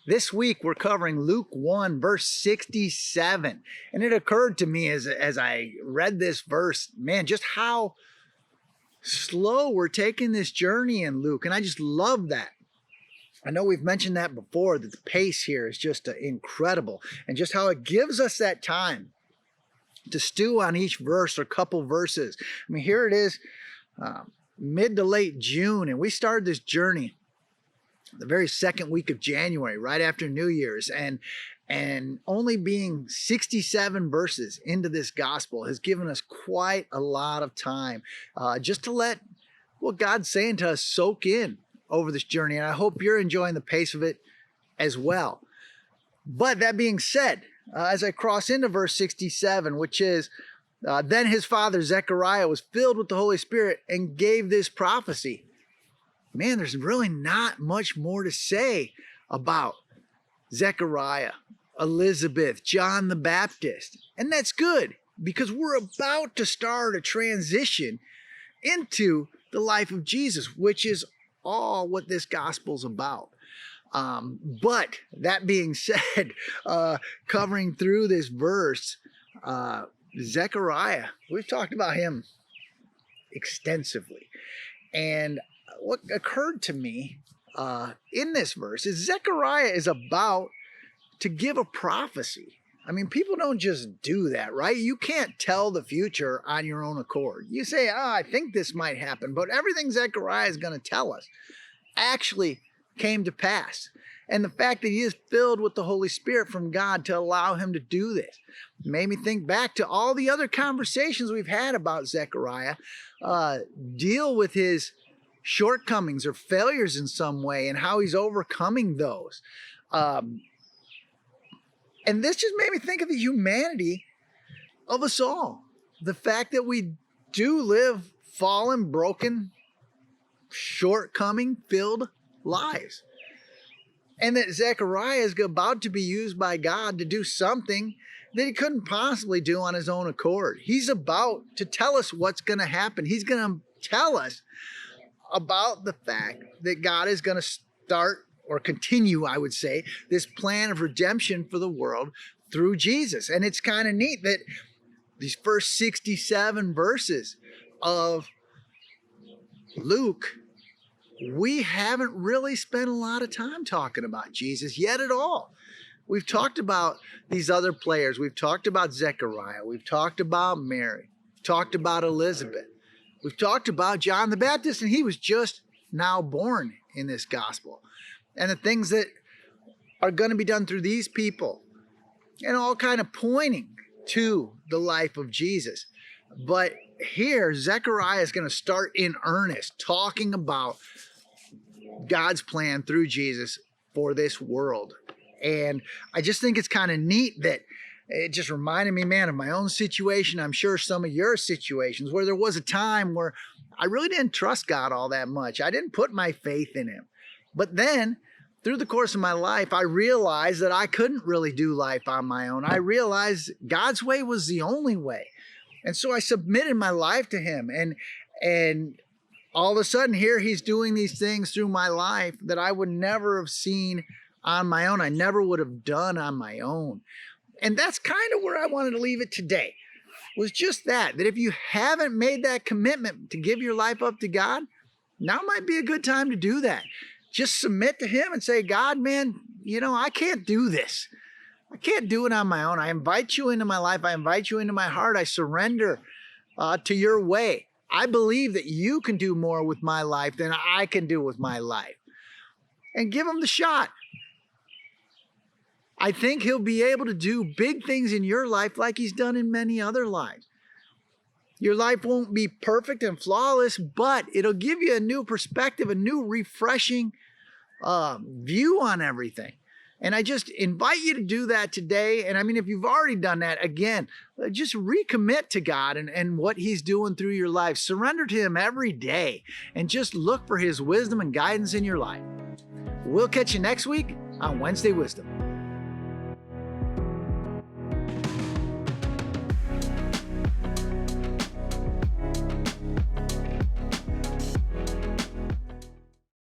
This week we're covering Luke 1 verse 67. And it occurred to me as I read this verse, man, just how slow we're taking this journey in Luke. And I just love that. I know we've mentioned that before, that the pace here is just incredible, and just how it gives us that time to stew on each verse or couple verses. I mean, here it is, mid to late June, and we started this journey the very second week of January, right after New Year's, and only being 67 verses into this gospel has given us quite a lot of time just to let what God's saying to us soak in over this journey. And I hope you're enjoying the pace of it as well. But that being said, as I cross into verse 67, which is, then his father Zechariah was filled with the Holy Spirit and gave this prophecy. Man, there's really not much more to say about Zechariah, Elizabeth, John the Baptist. And that's good, because we're about to start a transition into the life of Jesus, which is all what this gospel's about. But that being said, covering through this verse, Zechariah, we've talked about him extensively. And what occurred to me in this verse is Zechariah is about to give a prophecy. I mean, people don't just do that, right? You can't tell the future on your own accord. You say, I think this might happen, but everything Zechariah is going to tell us actually came to pass. And the fact that he is filled with the Holy Spirit from God to allow him to do this made me think back to all the other conversations we've had about Zechariah, deal with his shortcomings or failures in some way and how he's overcoming those. And this just made me think of the humanity of us all. The fact that we do live fallen, broken, shortcoming-filled lives. And that Zechariah is about to be used by God to do something that he couldn't possibly do on his own accord. He's about to tell us what's going to happen. He's going to tell us about the fact that God is going to start or continue, I would say, this plan of redemption for the world through Jesus. And it's kind of neat that these first 67 verses of Luke, we haven't really spent a lot of time talking about Jesus yet at all. We've talked about these other players. We've talked about Zechariah. We've talked about Mary. We've talked about Elizabeth. We've talked about John the Baptist, and he was just now born in this gospel. And the things that are going to be done through these people, and all kind of pointing to the life of Jesus. But here, Zechariah is going to start in earnest talking about God's plan through Jesus for this world. And I just think it's kind of neat that it just reminded me, man, of my own situation. I'm sure some of your situations where there was a time where I really didn't trust God all that much. I didn't put my faith in him. But then through the course of my life, I realized that I couldn't really do life on my own. I realized God's way was the only way. And so I submitted my life to him. And all of a sudden here he's doing these things through my life that I would never have seen on my own. I never would have done on my own. And that's kind of where I wanted to leave it today, was just that if you haven't made that commitment to give your life up to God, now might be a good time to do that. Just submit to him and say, God, man, I can't do this. I can't do it on my own. I invite you into my life. I invite you into my heart. I surrender to your way. I believe that you can do more with my life than I can do with my life. And give him the shot. I think he'll be able to do big things in your life like he's done in many other lives. Your life won't be perfect and flawless, but it'll give you a new perspective, a new refreshing view on everything. And I just invite you to do that today. And I mean, if you've already done that, again, just recommit to God and what he's doing through your life. Surrender to him every day and just look for his wisdom and guidance in your life. We'll catch you next week on Wednesday Wisdom.